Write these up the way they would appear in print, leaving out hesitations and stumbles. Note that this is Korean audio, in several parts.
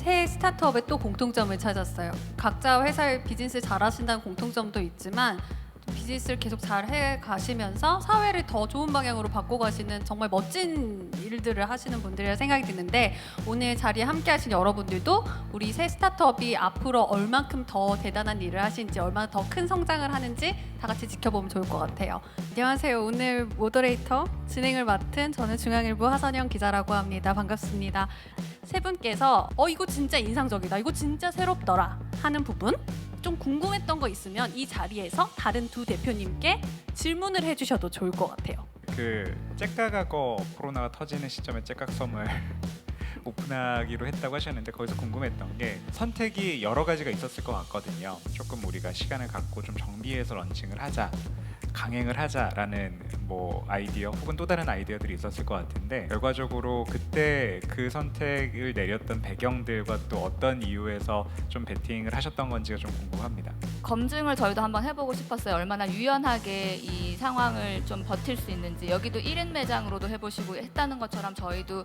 새 스타트업의 또 공통점을 찾았어요. 각자 회사의 비즈니스 잘하신다는 공통점도 있지만 비즈니스를 계속 잘 해가시면서 사회를 더 좋은 방향으로 바꿔가시는 정말 멋진 일들을 하시는 분들이라 생각이 드는데, 오늘 자리에 함께 하신 여러분들도 우리 새 스타트업이 앞으로 얼만큼 더 대단한 일을 하시는지, 얼마나 더 큰 성장을 하는지 다 같이 지켜보면 좋을 것 같아요. 안녕하세요. 오늘 모더레이터 진행을 맡은 저는 중앙일보 하선영 기자라고 합니다. 반갑습니다. 세 분께서 이거 진짜 인상적이다, 이거 진짜 새롭더라 하는 부분, 좀 궁금했던 거 있으면 이 자리에서 다른 두 대표님께 질문을 해주셔도 좋을 것 같아요. 그 째깍하고 코로나가 터지는 시점에 째깍섬을 오픈하기로 했다고 하셨는데, 거기서 궁금했던 게 선택이 여러 가지가 있었을 것 같거든요. 조금 우리가 시간을 갖고 좀 정비해서 런칭을 하자, 강행을 하자라는 아이디어 혹은 또 다른 아이디어들이 있었을 것 같은데, 결과적으로 그때 그 선택을 내렸던 배경들과 또 어떤 이유에서 좀 베팅을 하셨던 건지가 좀 궁금합니다. 검증을 저희도 한번 해보고 싶었어요. 얼마나 유연하게 이 상황을 좀 버틸 수 있는지. 여기도 1인 매장으로도 해보시고 했다는 것처럼 저희도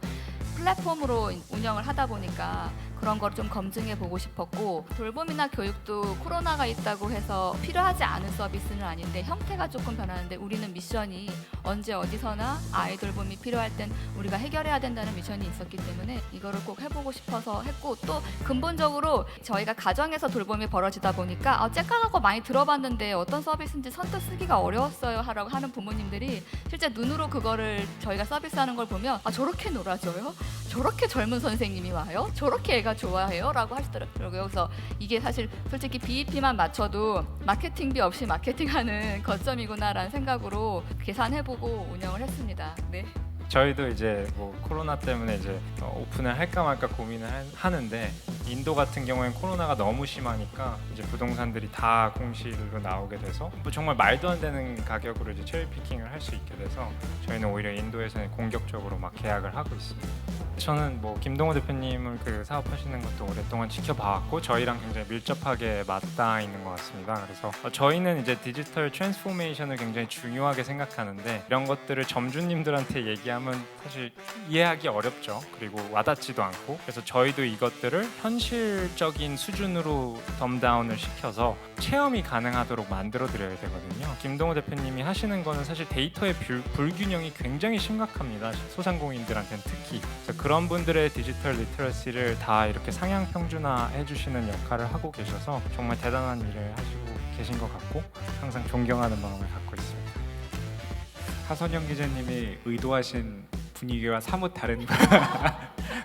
플랫폼으로 운영을 하다 보니까 그런 걸 좀 검증해 보고 싶었고, 돌봄이나 교육도 코로나가 있다고 해서 필요하지 않은 서비스는 아닌데 형태가 조금 변하는데, 우리는 미션이 언제 어디서나 아이 돌봄이 필요할 땐 우리가 해결해야 된다는 미션이 있었기 때문에 이거를 꼭 해보고 싶어서 했고, 또 근본적으로 저희가 가정에서 돌봄이 벌어지다 보니까 째깍하고 많이 들어봤는데 어떤 서비스인지 선뜻 쓰기가 어려웠어요 하라고 하는 부모님들이 실제 눈으로 그거를 저희가 서비스하는 걸 보면 저렇게 놀아줘요? 저렇게 젊은 선생님이 와요? 저렇게 애가 좋아해요? 라고 하시더라고요. 그래서 이게 사실 솔직히 BEP만 맞춰도 마케팅비 없이 마케팅하는 거점이구나 라는 생각으로 계산해보고 운영을 했습니다. 네. 저희도 이제 코로나 때문에 이제 오픈을 할까 말까 고민을 하는데, 인도 같은 경우에는 코로나가 너무 심하니까 이제 부동산들이 다 공실로 나오게 돼서 정말 말도 안 되는 가격으로 이제 체리 피킹을 할 수 있게 돼서 저희는 오히려 인도에서는 공격적으로 막 계약을 하고 있습니다. 저는 김동호 대표님을 그 사업하시는 것도 오랫동안 지켜봐왔고 저희랑 굉장히 밀접하게 맞닿아 있는 것 같습니다. 그래서 저희는 이제 디지털 트랜스포메이션을 굉장히 중요하게 생각하는데, 이런 것들을 점주님들한테 얘기하면 사실 이해하기 어렵죠. 그리고 와닿지도 않고. 그래서 저희도 이것들을 현실적인 수준으로 덤다운을 시켜서 체험이 가능하도록 만들어 드려야 되거든요. 김동호 대표님이 하시는 거는 사실 데이터의 불균형이 굉장히 심각합니다. 소상공인들한테는 특히. 그래서 그런 분들의 디지털 리터러시를 다 이렇게 상향 평준화해 주시는 역할을 하고 계셔서 정말 대단한 일을 하시고 계신 것 같고, 항상 존경하는 마음을 갖고 있습니다. 하선영 기자님이 의도하신 분위기와 사뭇 다른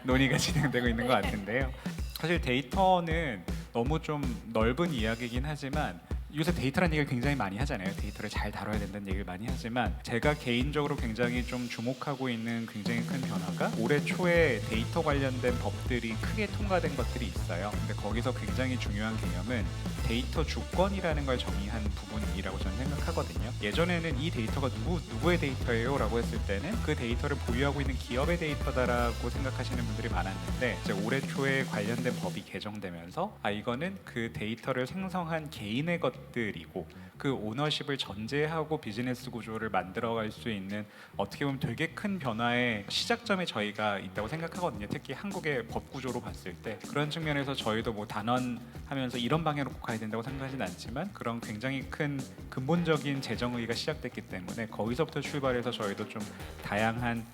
논의가 진행되고 있는 것 같은데요. 사실 데이터는 너무 좀 넓은 이야기이긴 하지만, 요새 데이터라는 얘기를 굉장히 많이 하잖아요. 데이터를 잘 다뤄야 된다는 얘기를 많이 하지만, 제가 개인적으로 굉장히 좀 주목하고 있는 굉장히 큰 변화가, 올해 초에 데이터 관련된 법들이 크게 통과된 것들이 있어요. 근데 거기서 굉장히 중요한 개념은 데이터 주권이라는 걸 정의한 부분이라고 저는 생각하거든요. 예전에는 이 데이터가 누구의 데이터예요? 라고 했을 때는 그 데이터를 보유하고 있는 기업의 데이터다라고 생각하시는 분들이 많았는데, 이제 올해 초에 관련된 법이 개정되면서 이거는 그 데이터를 생성한 개인의 것들이고, 그 오너십을 전제하고 비즈니스 구조를 만들어갈 수 있는, 어떻게 보면 되게 큰 변화의 시작점에 저희가 있다고 생각하거든요. 특히 한국의 법 구조로 봤을 때. 그런 측면에서 저희도 단언하면서 이런 방향으로 꼭 가야 된다고 생각하지는 않지만, 그런 굉장히 큰 근본적인 재정의가 시작됐기 때문에 거기서부터 출발해서 저희도 좀 다양한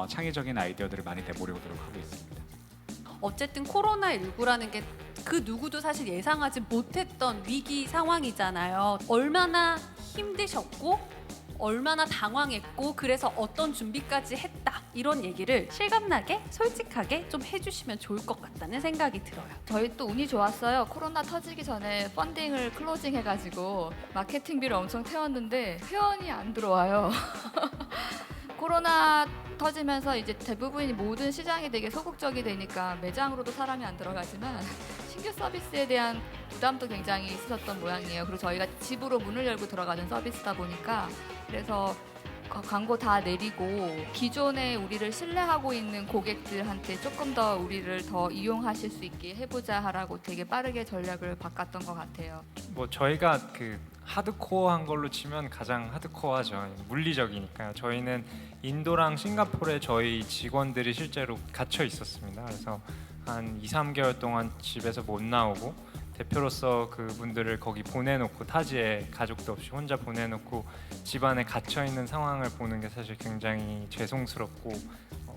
창의적인 아이디어들을 많이 내보려고 하고 있습니다. 어쨌든 코로나19라는 게 그 누구도 사실 예상하지 못했던 위기 상황이잖아요. 얼마나 힘드셨고 얼마나 당황했고, 그래서 어떤 준비까지 했다, 이런 얘기를 실감나게 솔직하게 좀 해주시면 좋을 것 같다는 생각이 들어요. 저희 또 운이 좋았어요. 코로나 터지기 전에 펀딩을 클로징 해가지고 마케팅비를 엄청 태웠는데 회원이 안 들어와요. 코로나 터지면서 이제 대부분이 모든 시장이 되게 소극적이 되니까 매장으로도 사람이 안 들어가지만 신규 서비스에 대한 부담도 굉장히 있었던 모양이에요. 그리고 저희가 집으로 문을 열고 들어가는 서비스다 보니까, 그래서 광고 다 내리고 기존에 우리를 신뢰하고 있는 고객들한테 조금 더 우리를 더 이용하실 수 있게 해보자 하라고 되게 빠르게 전략을 바꿨던 것 같아요. 저희가 하드코어한 걸로 치면 가장 하드코어하죠. 물리적이니까요. 저희는 인도랑 싱가포르에 저희 직원들이 실제로 갇혀 있었습니다. 그래서 한 2, 3개월 동안 집에서 못 나오고 대표로서 그분들을 거기 보내놓고 타지에 가족도 없이 혼자 보내놓고 집안에 갇혀 있는 상황을 보는 게 사실 굉장히 죄송스럽고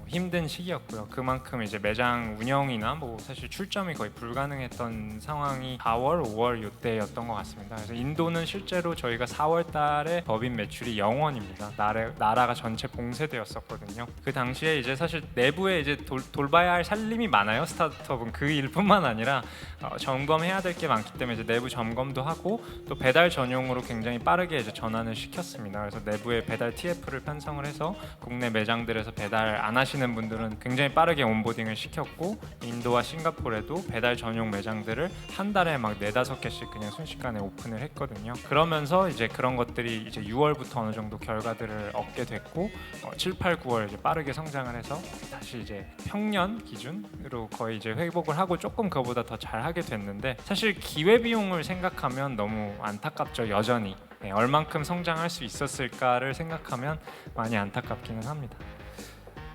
힘든 시기였고요. 그만큼 이제 매장 운영이나 뭐 사실 출점이 거의 불가능했던 상황이 4월, 5월 이때였던 것 같습니다. 그래서 인도는 실제로 저희가 4월 달에 법인 매출이 0원입니다. 나라가 전체 봉쇄되었었거든요. 그 당시에 이제 사실 내부에 이제 돌봐야 할 살림이 많아요. 스타트업은 그 일뿐만 아니라 점검해야 될 게 많기 때문에 이제 내부 점검도 하고 또 배달 전용으로 굉장히 빠르게 이제 전환을 시켰습니다. 그래서 내부에 배달 TF를 편성을 해서 국내 매장들에서 배달 안 하시는 분들은 굉장히 빠르게 온보딩을 시켰고 인도와 싱가포르에도 배달 전용 매장들을 한 달에 막 4-5개씩 그냥 순식간에 오픈을 했거든요. 그러면서 이제 그런 것들이 이제 6월부터 어느 정도 결과들을 얻게 됐고 7, 8, 9월 이제 빠르게 성장을 해서 다시 이제 평년 기준으로 거의 이제 회복을 하고 조금 그거보다 더 잘하게 됐는데 사실 기회 비용을 생각하면 너무 안타깝죠. 여전히 얼만큼 성장할 수 있었을까를 생각하면 많이 안타깝기는 합니다.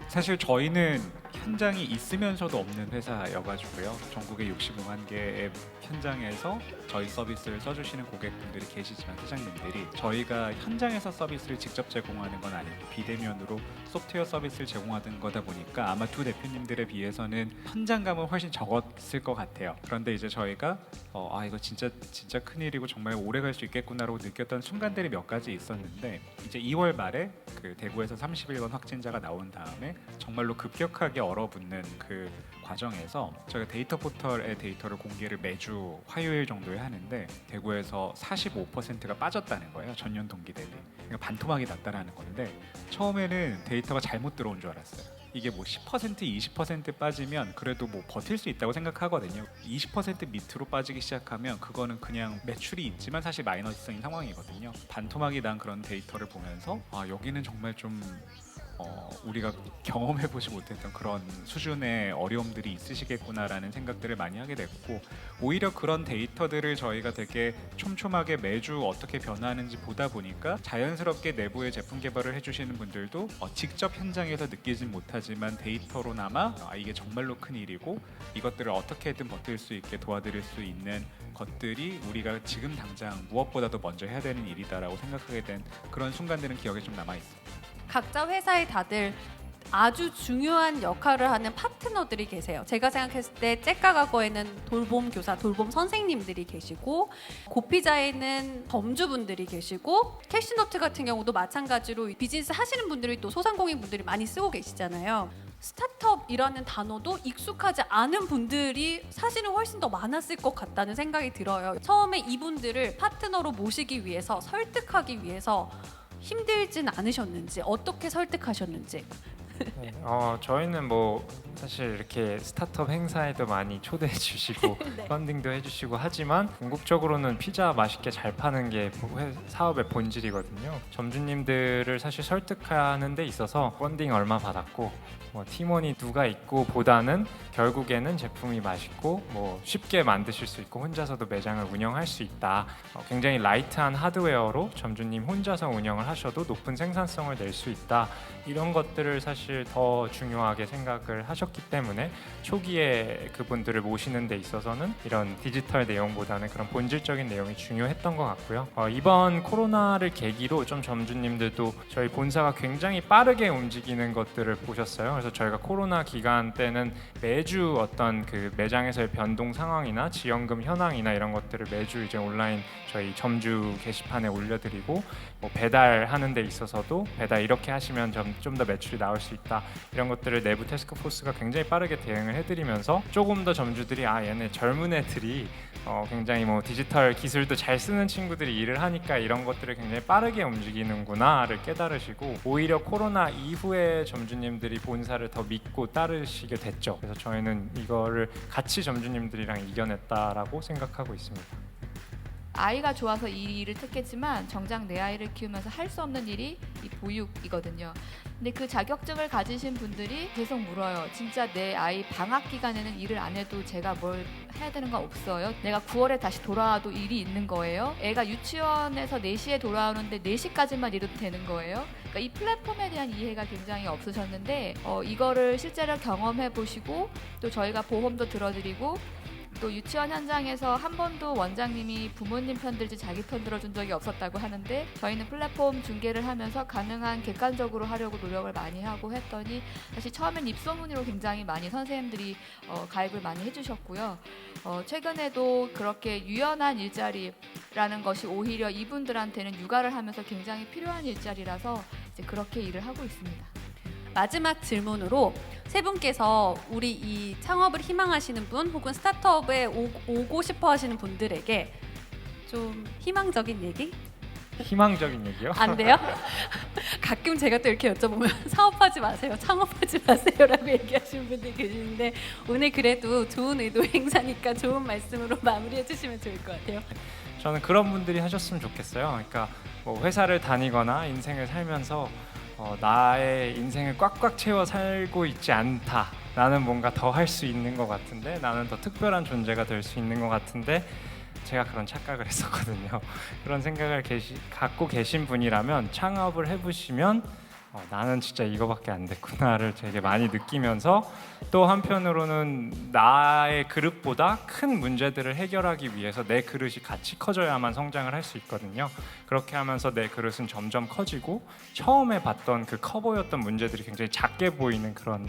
사실 저희는 현장이 있으면서도 없는 회사여가지고요. 전국에 65만 개의 현장에서 저희 서비스를 써주시는 고객분들이 계시지만 사장님들이 저희가 현장에서 서비스를 직접 제공하는 건 아니고 비대면으로 소프트웨어 서비스를 제공하는 거다 보니까 아마 두 대표님들에 비해서는 현장감은 훨씬 적었을 것 같아요. 그런데 이제 저희가 이거 진짜 큰일이고 정말 오래 갈 수 있겠구나라고 느꼈던 순간들이 몇 가지 있었는데 이제 2월 말에 그 대구에서 31건 확진자가 나온 다음에 정말로 급격하게 얼어붙는 그 과정에서 저희가 데이터 포털의 데이터를 공개를 매주 화요일 정도에 하는데 대구에서 45%가 빠졌다는 거예요. 전년 동기 대비. 그러니까 반토막이 났다라는 건데 처음에는 데이터가 잘못 들어온 줄 알았어요. 이게 뭐 10%, 20% 빠지면 그래도 뭐 버틸 수 있다고 생각하거든요. 20% 밑으로 빠지기 시작하면 그거는 그냥 매출이 있지만 사실 마이너스적인 상황이거든요. 반토막이 난 그런 데이터를 보면서 여기는 정말 좀 우리가 경험해보지 못했던 그런 수준의 어려움들이 있으시겠구나라는 생각들을 많이 하게 됐고 오히려 그런 데이터들을 저희가 되게 촘촘하게 매주 어떻게 변화하는지 보다 보니까 자연스럽게 내부의 제품 개발을 해주시는 분들도 직접 현장에서 느끼진 못하지만 데이터로나마 이게 정말로 큰 일이고 이것들을 어떻게든 버틸 수 있게 도와드릴 수 있는 것들이 우리가 지금 당장 무엇보다도 먼저 해야 되는 일이다라고 생각하게 된 그런 순간들은 기억에 좀 남아있습니다. 각자 회사에 다들 아주 중요한 역할을 하는 파트너들이 계세요. 제가 생각했을 때 째까가거에는 돌봄 교사, 돌봄 선생님들이 계시고 고피자에는 점주분들이 계시고 캐시노트 같은 경우도 마찬가지로 비즈니스 하시는 분들이 또 소상공인분들이 많이 쓰고 계시잖아요. 스타트업이라는 단어도 익숙하지 않은 분들이 사실은 훨씬 더 많았을 것 같다는 생각이 들어요. 처음에 이분들을 파트너로 모시기 위해서 설득하기 위해서 힘들진 않으셨는지 어떻게 설득하셨는지. 네, 저희는 뭐 사실 이렇게 스타트업 행사에도 많이 초대해 주시고 네. 펀딩도 해주시고 하지만 궁극적으로는 피자 맛있게 잘 파는 게 사업의 본질이거든요. 점주님들을 사실 설득하는 데 있어서 펀딩 얼마 받았고 뭐 팀원이 누가 있고 보다는 결국에는 제품이 맛있고 뭐 쉽게 만드실 수 있고 혼자서도 매장을 운영할 수 있다. 굉장히 라이트한 하드웨어로 점주님 혼자서 운영을 하셔도 높은 생산성을 낼 수 있다. 이런 것들을 사실 더 중요하게 생각을 하셨기 때문에 초기에 그분들을 모시는 데 있어서는 이런 디지털 내용보다는 그런 본질적인 내용이 중요했던 것 같고요. 이번 코로나를 계기로 좀 점주님들도 저희 본사가 굉장히 빠르게 움직이는 것들을 보셨어요. 그래서 저희가 코로나 기간 때는 매주 어떤 그 매장에서의 변동 상황이나 지원금 현황이나 이런 것들을 매주 이제 온라인 저희 점주 게시판에 올려드리고 뭐 배달하는 데 있어서도 배달 이렇게 하시면 좀 더 매출이 나올 수 있다 이런 것들을 내부 태스크포스가 굉장히 빠르게 대응을 해드리면서 조금 더 점주들이 얘네 젊은 애들이 굉장히 뭐 디지털 기술도 잘 쓰는 친구들이 일을 하니까 이런 것들을 굉장히 빠르게 움직이는구나를 깨달으시고 오히려 코로나 이후에 점주님들이 본사를 더 믿고 따르시게 됐죠. 그래서 저희는 이거를 같이 점주님들이랑 이겨냈다라고 생각하고 있습니다. 아이가 좋아서 이 일을 택했지만 정작 내 아이를 키우면서 할 수 없는 일이 이 보육이거든요. 근데 그 자격증을 가지신 분들이 계속 물어요. 진짜 내 아이 방학 기간에는 일을 안 해도 제가 뭘 해야 되는 거 없어요? 내가 9월에 다시 돌아와도 일이 있는 거예요? 애가 유치원에서 4시에 돌아오는데 4시까지만 일해도 되는 거예요? 그러니까 이 플랫폼에 대한 이해가 굉장히 없으셨는데 이거를 실제로 경험해 보시고 또 저희가 보험도 들어드리고 또 유치원 현장에서 한 번도 원장님이 부모님 편 들지 자기 편 들어준 적이 없었다고 하는데 저희는 플랫폼 중개를 하면서 가능한 객관적으로 하려고 노력을 많이 하고 했더니 사실 처음엔 입소문으로 굉장히 많이 선생님들이 가입을 많이 해주셨고요. 최근에도 그렇게 유연한 일자리라는 것이 오히려 이분들한테는 육아를 하면서 굉장히 필요한 일자리라서 이제 그렇게 일을 하고 있습니다. 마지막 질문으로 세 분께서 우리 이 창업을 희망하시는 분 혹은 스타트업에 오고 싶어 하시는 분들에게 좀 희망적인 얘기? 희망적인 얘기요? 안 돼요? 가끔 제가 또 이렇게 여쭤보면 사업하지 마세요, 창업하지 마세요라고 얘기하시는 분들이 계시는데 오늘 그래도 좋은 의도 행사니까 좋은 말씀으로 마무리해 주시면 좋을 것 같아요. 저는 그런 분들이 하셨으면 좋겠어요. 그러니까 뭐 회사를 다니거나 인생을 살면서 나의 인생을 꽉꽉 채워 살고 있지 않다. 나는 뭔가 더 할 수 있는 것 같은데, 나는 더 특별한 존재가 될 수 있는 것 같은데, 제가 그런 착각을 했었거든요. 그런 생각을 갖고 계신 분이라면 창업을 해보시면 나는 진짜 이거밖에 안 됐구나를 되게 많이 느끼면서 또 한편으로는 나의 그릇보다 큰 문제들을 해결하기 위해서 내 그릇이 같이 커져야만 성장을 할 수 있거든요. 그렇게 하면서 내 그릇은 점점 커지고 처음에 봤던 그 커 보였던 문제들이 굉장히 작게 보이는 그런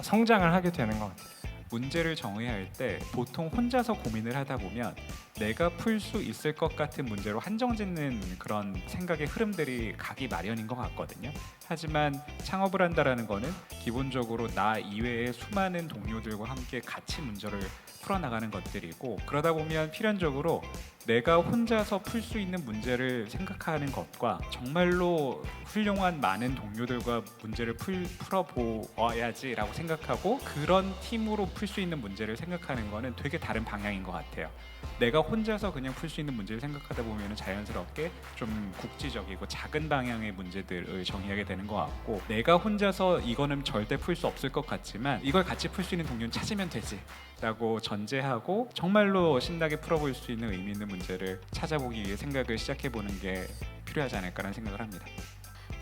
성장을 하게 되는 것 같아요. 문제를 정해야 할 때 보통 혼자서 고민을 하다 보면 내가 풀 수 있을 것 같은 문제로 한정짓는 그런 생각의 흐름들이 가기 마련인 것 같거든요. 하지만 창업을 한다라는 거는 기본적으로 나 이외의 수많은 동료들과 함께 같이 문제를 풀어나가는 것들이고, 그러다 보면 필연적으로 내가 혼자서 풀 수 있는 문제를 생각하는 것과 정말로 훌륭한 많은 동료들과 문제를 풀어보아야지라고 생각하고 그런 팀으로 풀 수 있는 문제를 생각하는 거는 되게 다른 방향인 것 같아요. 내가 혼자서 그냥 풀 수 있는 문제를 생각하다 보면 자연스럽게 좀 국지적이고 작은 방향의 문제들을 정의하게 되는 것 같고, 내가 혼자서 이거는 절대 풀 수 없을 것 같지만 이걸 같이 풀 수 있는 동료는 찾으면 되지 라고 전제하고 정말로 신나게 풀어볼 수 있는 의미 있는 문제를 찾아보기 위해 생각을 시작해보는 게 필요하지 않을까라는 생각을 합니다.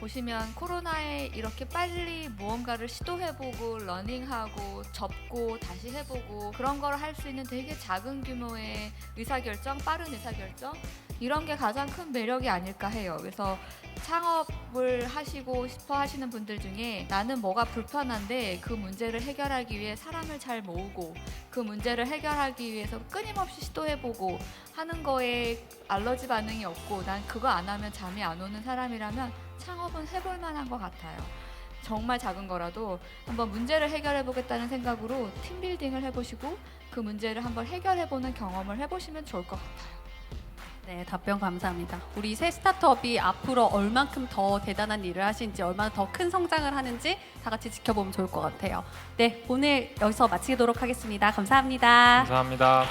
보시면 코로나에 이렇게 빨리 무언가를 시도해보고 러닝하고 접고 다시 해보고 그런 걸 할 수 있는 되게 작은 규모의 의사결정, 빠른 의사결정, 이런 게 가장 큰 매력이 아닐까 해요. 그래서 창업을 하시고 싶어 하시는 분들 중에 나는 뭐가 불편한데 그 문제를 해결하기 위해 사람을 잘 모으고 그 문제를 해결하기 위해서 끊임없이 시도해보고 하는 거에 알러지 반응이 없고 난 그거 안 하면 잠이 안 오는 사람이라면 창업은 해볼 만한 것 같아요. 정말 작은 거라도 한번 문제를 해결해 보겠다는 생각으로 팀빌딩을 해보시고 그 문제를 한번 해결해보는 경험을 해보시면 좋을 것 같아요. 네, 답변 감사합니다. 우리 새 스타트업이 앞으로 얼만큼 더 대단한 일을 하시는지, 얼마나 더 큰 성장을 하는지 다 같이 지켜보면 좋을 것 같아요. 네, 오늘 여기서 마치도록 하겠습니다. 감사합니다. 감사합니다.